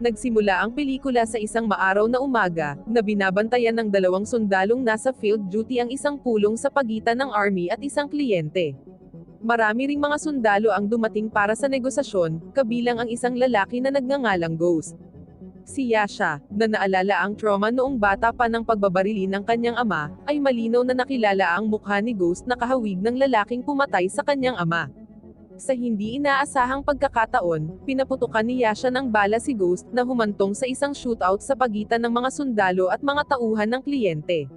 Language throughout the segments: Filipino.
Nagsimula ang pelikula sa isang maaraw na umaga, na binabantayan ng dalawang sundalong nasa field duty ang isang pulong sa pagitan ng army at isang kliyente. Marami ring mga sundalo ang dumating para sa negosasyon, kabilang ang isang lalaki na nagngangalang Ghost. Si Yasha, na naalala ang trauma noong bata pa ng pagbabarili ng kanyang ama, ay malinaw na nakilala ang mukha ni Ghost na kahawig ng lalaking pumatay sa kanyang ama. Sa hindi inaasahang pagkakataon, pinaputukan ni Yasha ng bala si Ghost na humantong sa isang shootout sa pagitan ng mga sundalo at mga tauhan ng kliyente.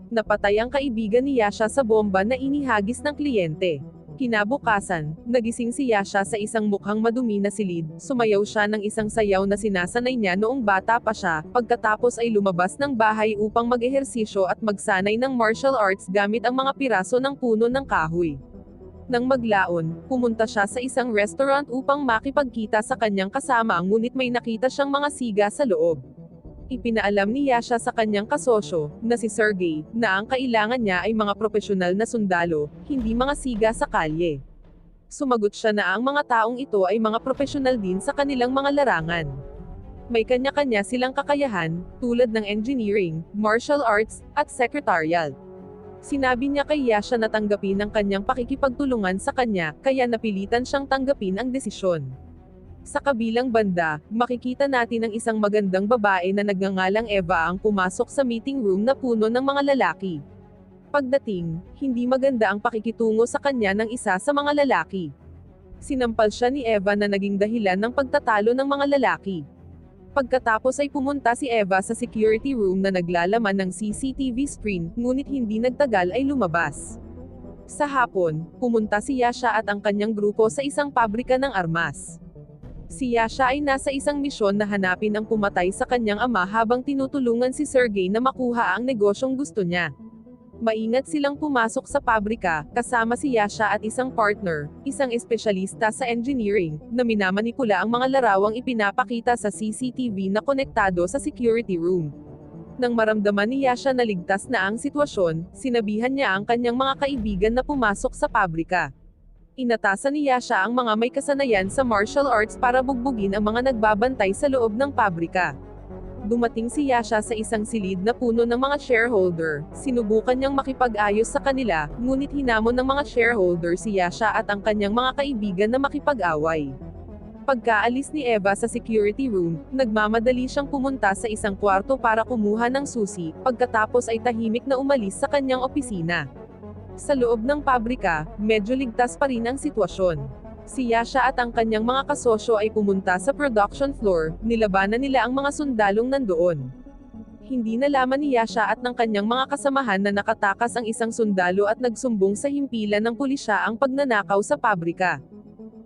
Napatay ang kaibigan ni Yasha sa bomba na inihagis ng kliyente. Kinabukasan, nagising si Yasha sa isang mukhang madumi na silid, sumayaw siya ng isang sayaw na sinasanay niya noong bata pa siya, pagkatapos ay lumabas ng bahay upang mag-ehersisyo at magsanay ng martial arts gamit ang mga piraso ng puno ng kahoy. Nang maglaon, pumunta siya sa isang restaurant upang makipagkita sa kanyang kasama ngunit may nakita siyang mga siga sa loob. Ipinaalam ni Yasha sa kanyang kasosyo, na si Sergey, na ang kailangan niya ay mga propesyonal na sundalo, hindi mga siga sa kalye. Sumagot siya na ang mga taong ito ay mga propesyonal din sa kanilang mga larangan. May kanya-kanya silang kakayahan, tulad ng engineering, martial arts, at secretarial. Sinabi niya kay Yasha na tanggapin ang kanyang pakikipagtulungan sa kanya, kaya napilitan siyang tanggapin ang desisyon. Sa kabilang banda, makikita natin ang isang magandang babae na nagngangalang Eva ang pumasok sa meeting room na puno ng mga lalaki. Pagdating, hindi maganda ang pakikitungo sa kanya ng isa sa mga lalaki. Sinampal siya ni Eva na naging dahilan ng pagtatalo ng mga lalaki. Pagkatapos ay pumunta si Eva sa security room na naglalaman ng CCTV screen, ngunit hindi nagtagal ay lumabas. Sa hapon, pumunta si Yasha at ang kanyang grupo sa isang pabrika ng armas. Si Yasha ay nasa isang misyon na hanapin ang pumatay sa kanyang ama habang tinutulungan si Sergey na makuha ang negosyong gusto niya. Maingat silang pumasok sa pabrika, kasama si Yasha at isang partner, isang espesyalista sa engineering, na minamanipula ang mga larawang ipinapakita sa CCTV na konektado sa security room. Nang maramdaman ni Yasha na ligtas na ang sitwasyon, sinabihan niya ang kanyang mga kaibigan na pumasok sa pabrika. Inatasan ni Yasha ang mga may kasanayan sa martial arts para bugbugin ang mga nagbabantay sa loob ng pabrika. Dumating si Yasha sa isang silid na puno ng mga shareholder, sinubukan niyang makipag-ayos sa kanila, ngunit hinamon ng mga shareholder si Yasha at ang kanyang mga kaibigan na makipag-away. Pagkaalis ni Eva sa security room, nagmamadali siyang pumunta sa isang kwarto para kumuha ng susi, pagkatapos ay tahimik na umalis sa kanyang opisina. Sa loob ng pabrika, medyo ligtas pa rin ang sitwasyon. Si Yasha at ang kanyang mga kasosyo ay pumunta sa production floor, nilabanan nila ang mga sundalong nandoon. Hindi nalaman ni Yasha at ng kanyang mga kasamahan na nakatakas ang isang sundalo at nagsumbong sa himpilan ng pulisya ang pagnanakaw sa pabrika.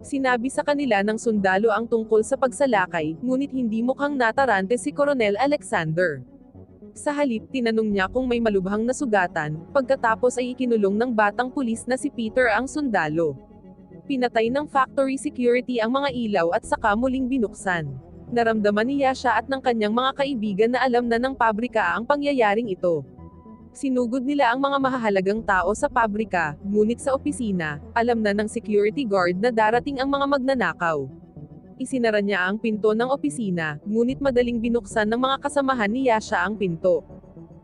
Sinabi sa kanila ng sundalo ang tungkol sa pagsalakay, ngunit hindi mukhang natarante si Coronel Alexander. Sa halip tinanong niya kung may malubhang nasugatan, pagkatapos ay ikinulong ng batang pulis na si Peter ang sundalo. Pinatay ng factory security ang mga ilaw at saka muling binuksan. Naramdaman ni Yasha at ng kanyang mga kaibigan na alam na ng pabrika ang pangyayaring ito. Sinugod nila ang mga mahahalagang tao sa pabrika, ngunit sa opisina, alam na ng security guard na darating ang mga magnanakaw. Isinara niya ang pinto ng opisina, ngunit madaling binuksan ng mga kasamahan ni Yasha ang pinto.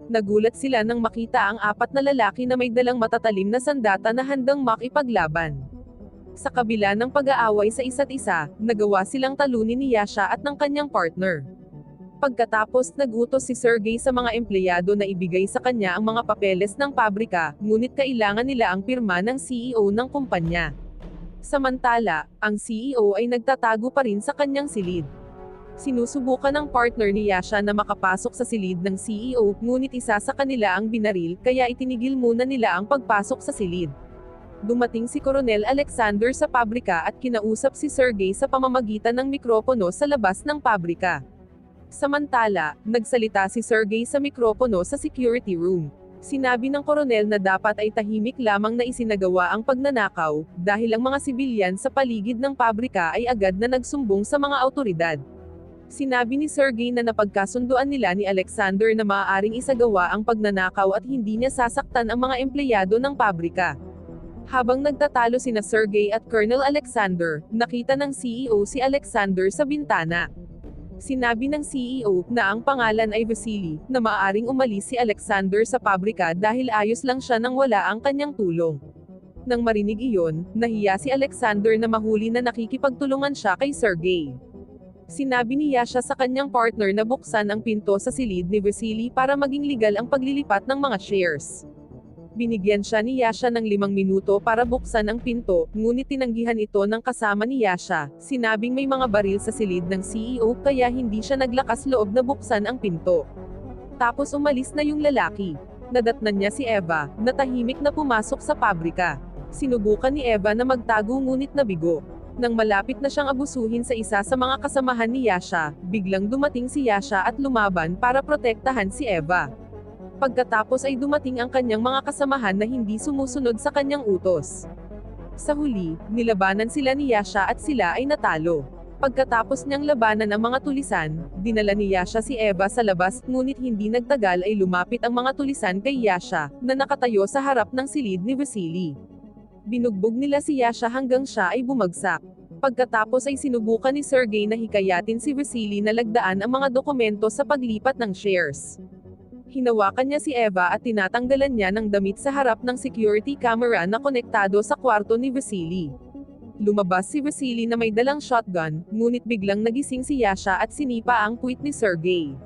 Nagulat sila nang makita ang apat na lalaki na may dalang matatalim na sandata na handang makipaglaban. Sa kabila ng pag-aaway sa isa't isa, nagawa silang talunin ni Yasha at ng kanyang partner. Pagkatapos nagutos si Sergey sa mga empleyado na ibigay sa kanya ang mga papeles ng pabrika, ngunit kailangan nila ang pirma ng CEO ng kumpanya. Samantala, ang CEO ay nagtatago pa rin sa kanyang silid. Sinusubukan ng partner ni Yasha na makapasok sa silid ng CEO, ngunit isa sa kanila ang binaril, kaya itinigil muna nila ang pagpasok sa silid. Dumating si Coronel Alexander sa pabrika at kinausap si Sergey sa pamamagitan ng mikropono sa labas ng pabrika. Samantala, nagsalita si Sergey sa mikropono sa security room. Sinabi ng koronel na dapat ay tahimik lamang na isinagawa ang pagnanakaw, dahil ang mga sibilyan sa paligid ng pabrika ay agad na nagsumbong sa mga awtoridad. Sinabi ni Sergey na napagkasunduan nila ni Alexander na maaaring isagawa ang pagnanakaw at hindi niya sasaktan ang mga empleyado ng pabrika. Habang nagtatalo sina Sergey at Colonel Alexander, nakita ng CEO si Alexander sa bintana. Sinabi ng CEO na ang pangalan ay Vasily, na maaaring umalis si Alexander sa pabrika dahil ayos lang siya nang wala ang kanyang tulong. Nang marinig iyon, nahiya si Alexander na mahuli na nakikipagtulungan siya kay Sergey. Sinabi ni Yasha sa kanyang partner na buksan ang pinto sa silid ni Vasily para maging legal ang paglilipat ng mga shares. Binigyan siya ni Yasha ng 5 minuto para buksan ang pinto, ngunit tinanggihan ito ng kasama ni Yasha, sinabing may mga baril sa silid ng CEO kaya hindi siya naglakas loob na buksan ang pinto. Tapos umalis na yung lalaki. Nadatnan niya si Eva, na tahimik na pumasok sa pabrika. Sinubukan ni Eva na magtago ngunit nabigo. Nang malapit na siyang abusuhin sa isa sa mga kasamahan ni Yasha, biglang dumating si Yasha at lumaban para protektahan si Eva. Pagkatapos ay dumating ang kanyang mga kasamahan na hindi sumusunod sa kanyang utos. Sa huli, nilabanan sila ni Yasha at sila ay natalo. Pagkatapos niyang labanan ang mga tulisan, dinala ni Yasha si Eva sa labas, ngunit hindi nagtagal ay lumapit ang mga tulisan kay Yasha, na nakatayo sa harap ng silid ni Vasily. Binugbog nila si Yasha hanggang siya ay bumagsak. Pagkatapos ay sinubukan ni Sergey na hikayatin si Vasily na lagdaan ang mga dokumento sa paglipat ng shares. Hinawakan niya si Eva at tinatanggalan niya ng damit sa harap ng security camera na konektado sa kwarto ni Vasily. Lumabas si Vasily na may dalang shotgun, ngunit biglang nagising si Yasha at sinipa ang puwit ni Sergey.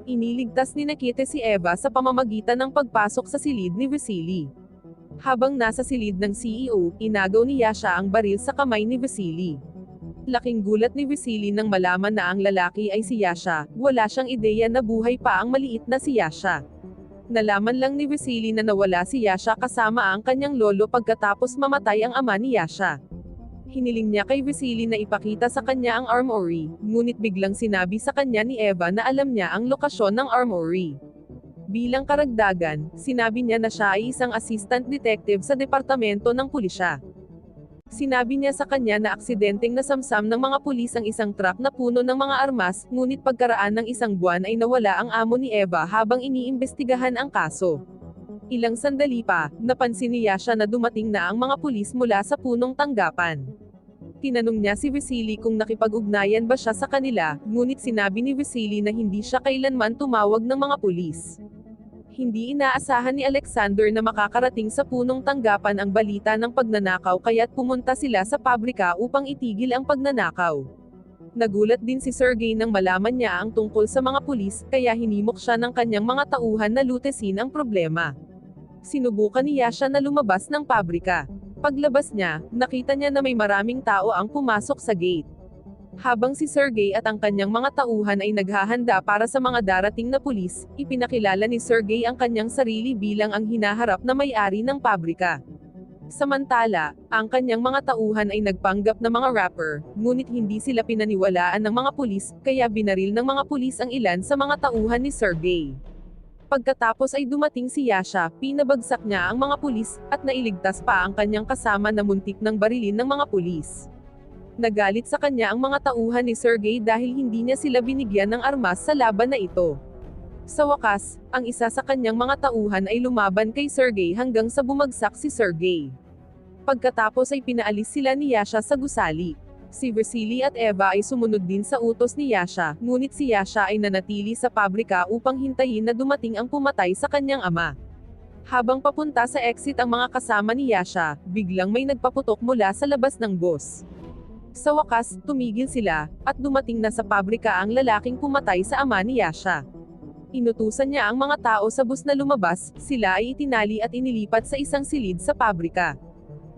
Iniligtas ni Nikita si Eva sa pamamagitan ng pagpasok sa silid ni Vasily. Habang nasa silid ng CEO, inagaw ni Yasha ang baril sa kamay ni Vasily. Laking gulat ni Vasily nang malaman na ang lalaki ay si Yasha, wala siyang ideya na buhay pa ang maliit na si Yasha. Nalaman lang ni Vasily na nawala si Yasha kasama ang kanyang lolo pagkatapos mamatay ang ama ni Yasha. Hiniling niya kay Vasily na ipakita sa kanya ang armory, ngunit biglang sinabi sa kanya ni Eva na alam niya ang lokasyon ng armory. Bilang karagdagan, sinabi niya na siya ay isang assistant detective sa departamento ng pulisya. Sinabi niya sa kanya na aksidenteng nasamsam ng mga pulis ang isang truck na puno ng mga armas, ngunit pagkaraan ng isang buwan ay nawala ang amo ni Eva habang iniimbestigahan ang kaso. Ilang sandali pa, napansin ni Yasha na dumating na ang mga pulis mula sa punong tanggapan. Tinanong niya si Vasily kung nakipag-ugnayan ba siya sa kanila, ngunit sinabi ni Vasily na hindi siya kailanman tumawag ng mga pulis. Hindi inaasahan ni Alexander na makakarating sa punong tanggapan ang balita ng pagnanakaw kaya't pumunta sila sa pabrika upang itigil ang pagnanakaw. Nagulat din si Sergey nang malaman niya ang tungkol sa mga pulis, kaya hinimok siya ng kanyang mga tauhan na lutesin ang problema. Sinubukan ni Yasha na lumabas ng pabrika. Paglabas niya, nakita niya na may maraming tao ang pumasok sa gate. Habang si Sergey at ang kanyang mga tauhan ay naghahanda para sa mga darating na pulis, ipinakilala ni Sergey ang kanyang sarili bilang ang hinaharap na may-ari ng pabrika. Samantala, ang kanyang mga tauhan ay nagpanggap na mga rapper, ngunit hindi sila pinaniwalaan ng mga pulis, kaya binaril ng mga pulis ang ilan sa mga tauhan ni Sergey. Pagkatapos ay dumating si Yasha, pinabagsak niya ang mga pulis, at nailigtas pa ang kanyang kasama na muntik ng barilin ng mga pulis. Nagalit sa kanya ang mga tauhan ni Sergey dahil hindi niya sila binigyan ng armas sa laban na ito. Sa wakas, ang isa sa kanyang mga tauhan ay lumaban kay Sergey hanggang sa bumagsak si Sergey. Pagkatapos ay pinaalis sila ni Yasha sa gusali. Si Vasily at Eva ay sumunod din sa utos ni Yasha, ngunit si Yasha ay nanatili sa pabrika upang hintayin na dumating ang pumatay sa kanyang ama. Habang papunta sa exit ang mga kasama ni Yasha, biglang may nagpaputok mula sa labas ng bus. Sa wakas, tumigil sila, at dumating na sa pabrika ang lalaking pumatay sa ama ni Yasha. Inutusan niya ang mga tao sa bus na lumabas, sila ay itinali at inilipat sa isang silid sa pabrika.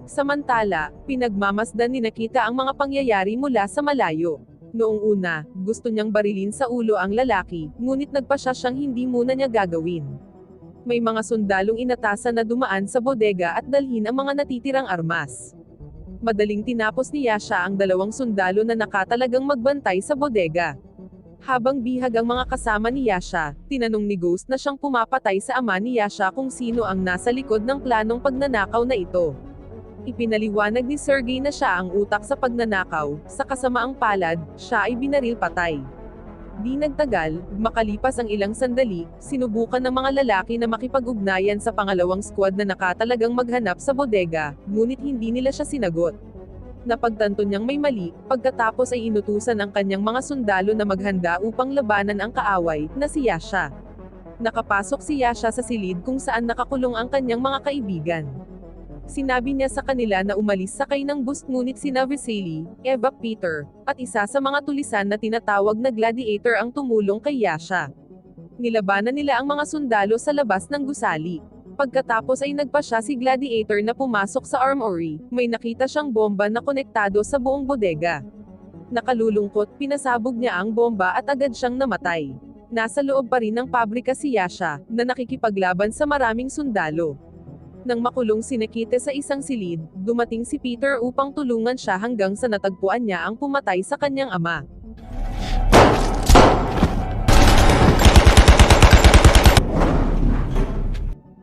Samantala, pinagmamasdan ni Nikita ang mga pangyayari mula sa malayo. Noong una, gusto niyang barilin sa ulo ang lalaki, ngunit nagpasya siyang hindi muna niya gagawin. May mga sundalong inatasan na dumaan sa bodega at dalhin ang mga natitirang armas. Madaling tinapos ni Yasha ang 2 sundalo na nakatalagang magbantay sa bodega. Habang bihag ang mga kasama ni Yasha, tinanong ni Ghost na siyang pumapatay sa ama ni Yasha kung sino ang nasa likod ng planong pagnanakaw na ito. Ipinaliwanag ni Sergey na siya ang utak sa pagnanakaw, sa kasamaang palad, siya ay binaril patay. Di nagtagal, makalipas ang ilang sandali, sinubukan ng mga lalaki na makipag-ugnayan sa pangalawang squad na nakatalagang maghanap sa bodega, ngunit hindi nila siya sinagot. Napagtanto niyang may mali, pagkatapos ay inutusan ang kanyang mga sundalo na maghanda upang labanan ang kaaway, na si Yasha. Nakapasok si Yasha sa silid kung saan nakakulong ang kanyang mga kaibigan. Sinabi niya sa kanila na umalis sakay ng bus ngunit sina Vasily, Eva, Peter, at isa sa mga tulisan na tinatawag na gladiator ang tumulong kay Yasha. Nilabanan nila ang mga sundalo sa labas ng gusali. Pagkatapos ay nagpasya si Gladiator na pumasok sa armory, may nakita siyang bomba na konektado sa buong bodega. Nakalulungkot, pinasabog niya ang bomba at agad siyang namatay. Nasa loob pa rin ng pabrika si Yasha, na nakikipaglaban sa maraming sundalo. Nang makulong si Nikita sa isang silid, dumating si Peter upang tulungan siya hanggang sa natagpuan niya ang pumatay sa kanyang ama.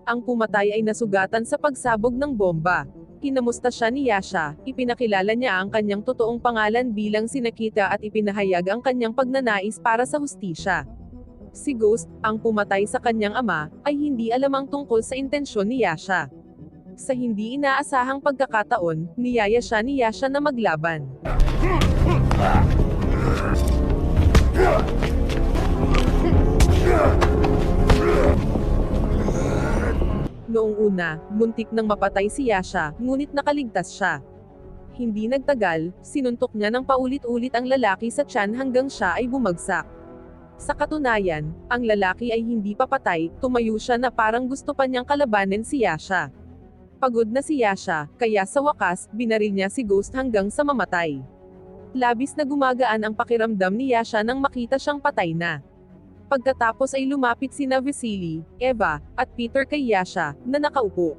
Ang pumatay ay nasugatan sa pagsabog ng bomba. Kinamusta siya ni Yasha, ipinakilala niya ang kanyang totoong pangalan bilang si Nikita at ipinahayag ang kanyang pagnanais para sa hustisya. Si Ghost, ang pumatay sa kanyang ama, ay hindi alam ang tungkol sa intensyon ni Yasha. Sa hindi inaasahang pagkakataon, niyaya siya ni Yasha na maglaban. Noong una, muntik nang mapatay si Yasha, ngunit nakaligtas siya. Hindi nagtagal, sinuntok niya ng paulit-ulit ang lalaki sa tiyan hanggang siya ay bumagsak. Sa katunayan, ang lalaki ay hindi papatay, tumayo siya na parang gusto pa niyang kalabanin si Yasha. Pagod na si Yasha, kaya sa wakas, binaril niya si Ghost hanggang sa mamatay. Labis na gumagaan ang pakiramdam ni Yasha nang makita siyang patay na. Pagkatapos ay lumapit sina Vasily, Eva, at Peter kay Yasha, na nakaupo.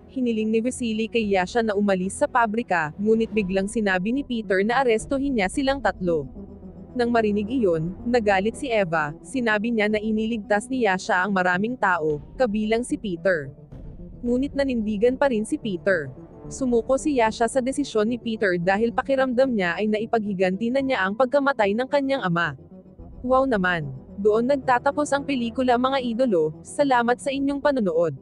Hiniling ni Vasily kay Yasha na umalis sa pabrika, ngunit biglang sinabi ni Peter na arestuhin niya silang tatlo. Nang marinig iyon, nagalit si Eva, sinabi niya na iniligtas ni Yasha ang maraming tao, kabilang si Peter. Ngunit nanindigan pa rin si Peter. Sumuko si Yasha sa desisyon ni Peter dahil pakiramdam niya ay naipaghiganti na niya ang pagkamatay ng kanyang ama. Wow naman! Doon nagtatapos ang pelikula mga idolo, salamat sa inyong panonood.